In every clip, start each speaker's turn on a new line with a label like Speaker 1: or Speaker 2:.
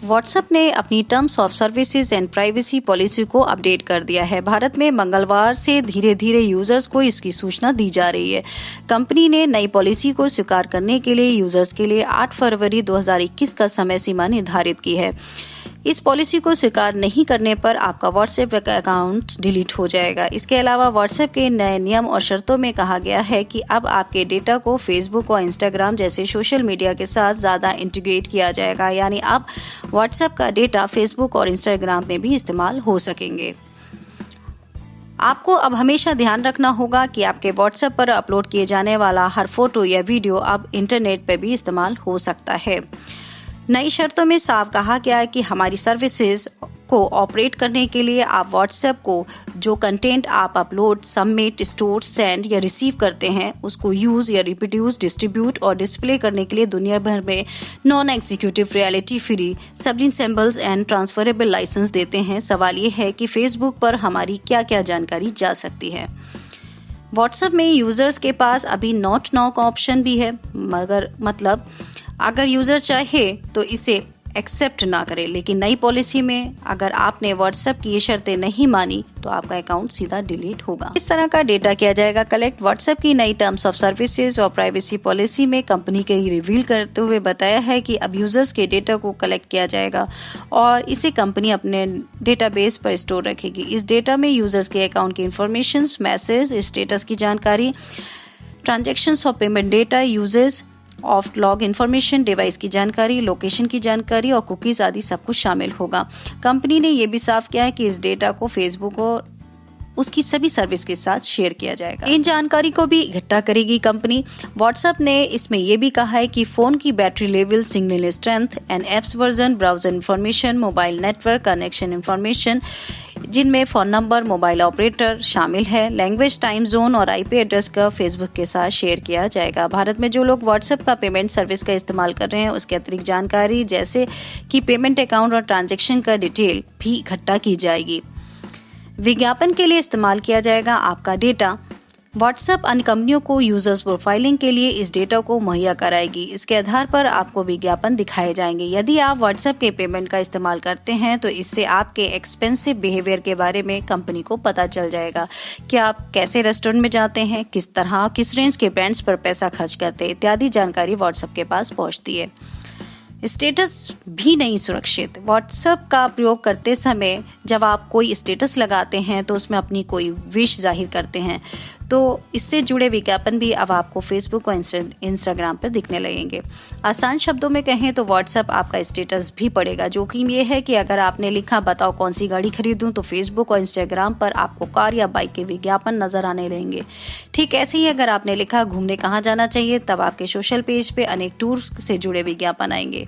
Speaker 1: WhatsApp ने अपनी terms of services and privacy policy को अपडेट कर दिया है। भारत में मंगलवार से धीरे धीरे यूजर्स को इसकी सूचना दी जा रही है। कंपनी ने नई पॉलिसी को स्वीकार करने के लिए यूजर्स के लिए 8 फरवरी 2021 का समय सीमा निर्धारित की है। इस पॉलिसी को स्वीकार नहीं करने पर आपका व्हाट्सएप अकाउंट डिलीट हो जाएगा। इसके अलावा व्हाट्सएप के नए नियम और शर्तों में कहा गया है कि अब आपके डेटा को फेसबुक और इंस्टाग्राम जैसे सोशल मीडिया के साथ ज़्यादा इंटीग्रेट किया जाएगा, यानी अब व्हाट्सएप का डेटा फेसबुक और इंस्टाग्राम में भी इस्तेमाल हो सकेंगे। आपको अब हमेशा ध्यान रखना होगा कि आपके व्हाट्सएप पर अपलोड किए जाने वाला हर फोटो या वीडियो अब इंटरनेट पर भी इस्तेमाल हो सकता है। नई शर्तों में साफ कहा गया है कि हमारी सर्विसेज को ऑपरेट करने के लिए आप व्हाट्सएप को जो कंटेंट आप अपलोड, सबमिट, स्टोर, सेंड या रिसीव करते हैं उसको यूज़ या रिप्रोड्यूस, डिस्ट्रीब्यूट और डिस्प्ले करने के लिए दुनिया भर में non executive reality free sublicensable and transferable licence देते हैं। सवाल ये है कि फेसबुक पर हमारी क्या क्या जानकारी जा सकती है। व्हाट्सएप में यूजर्स के पास अभी नॉट नाउ का ऑप्शन भी है, मगर अगर यूजर चाहे तो इसे एक्सेप्ट ना करे, लेकिन नई पॉलिसी में अगर आपने व्हाट्सएप की ये शर्तें नहीं मानी तो आपका अकाउंट सीधा डिलीट होगा। इस तरह का डेटा किया जाएगा कलेक्ट। व्हाट्सएप की नई टर्म्स ऑफ सर्विसेज और प्राइवेसी पॉलिसी में कंपनी के रिवील करते हुए बताया है कि अब यूजर्स के डेटा को कलेक्ट किया जाएगा और इसे कंपनी अपने डेटाबेस पर स्टोर रखेगी। इस डेटा में यूजर्स के अकाउंट की इंफॉर्मेशन, मैसेज, स्टेटस की जानकारी, ट्रांजेक्शन्स और payment data, users of log information, device की जानकारी, लोकेशन की जानकारी और कुकीज आदि सब कुछ शामिल होगा। कंपनी ने यह भी साफ किया है कि इस डेटा को फेसबुक और उसकी सभी सर्विस के साथ शेयर किया जाएगा। इन जानकारी को भी इकट्ठा करेगी कंपनी। व्हाट्सएप ने इसमें यह भी कहा है कि फोन की battery level, signal strength and apps version, browser information, mobile network connection information जिनमें फोन नंबर, मोबाइल ऑपरेटर शामिल है, लैंग्वेज, टाइम जोन और आईपी एड्रेस का फेसबुक के साथ शेयर किया जाएगा। भारत में जो लोग व्हाट्सएप का पेमेंट सर्विस का इस्तेमाल कर रहे हैं उसके अतिरिक्त जानकारी जैसे कि पेमेंट अकाउंट और ट्रांजैक्शन का डिटेल भी इकट्ठा की जाएगी। विज्ञापन के लिए इस्तेमाल किया जाएगा आपका डेटा। व्हाट्सएप अन्य कंपनियों को यूजर्स प्रोफाइलिंग के लिए इस डेटा को मुहैया कराएगी। इसके आधार पर आपको विज्ञापन दिखाए जाएंगे। यदि आप व्हाट्सएप के पेमेंट का इस्तेमाल करते हैं तो इससे आपके एक्सपेंसिव बिहेवियर के बारे में कंपनी को पता चल जाएगा कि आप कैसे रेस्टोरेंट में जाते हैं, किस तरह, किस रेंज के ब्रांड्स पर पैसा खर्च करते हैं इत्यादि जानकारी व्हाट्सएप के पास पहुंचती है। स्टेटस भी नहीं सुरक्षित। व्हाट्सएप का प्रयोग करते समय जब आप कोई स्टेटस लगाते हैं तो उसमें अपनी कोई विश जाहिर करते हैं तो इससे जुड़े विज्ञापन भी अब आपको फेसबुक और इंस्टाग्राम पर दिखने लगेंगे। आसान शब्दों में कहें तो व्हाट्सएप आपका स्टेटस भी पड़ेगा। जोखिम ये है कि अगर आपने लिखा बताओ कौन सी गाड़ी खरीदूं तो फेसबुक और इंस्टाग्राम पर आपको कार या बाइक के विज्ञापन नजर आने लगेंगे। ठीक ऐसे ही अगर आपने लिखा घूमने कहाँ जाना चाहिए तब आपके सोशल पेज पे अनेक टूर से जुड़े विज्ञापन आएंगे।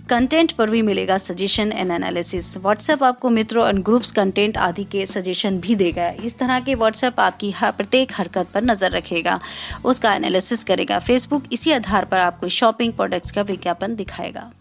Speaker 1: कंटेंट पर भी मिलेगा सजेशन एंड एनालिसिस। व्हाट्सएप आपको मित्रों और ग्रुप्स, कंटेंट आदि के सजेशन भी देगा। इस तरह के व्हाट्सएप आपकी प्रत्येक हरकत पर नजर रखेगा, उसका एनालिसिस करेगा। फेसबुक इसी आधार पर आपको शॉपिंग प्रोडक्ट्स का विज्ञापन दिखाएगा।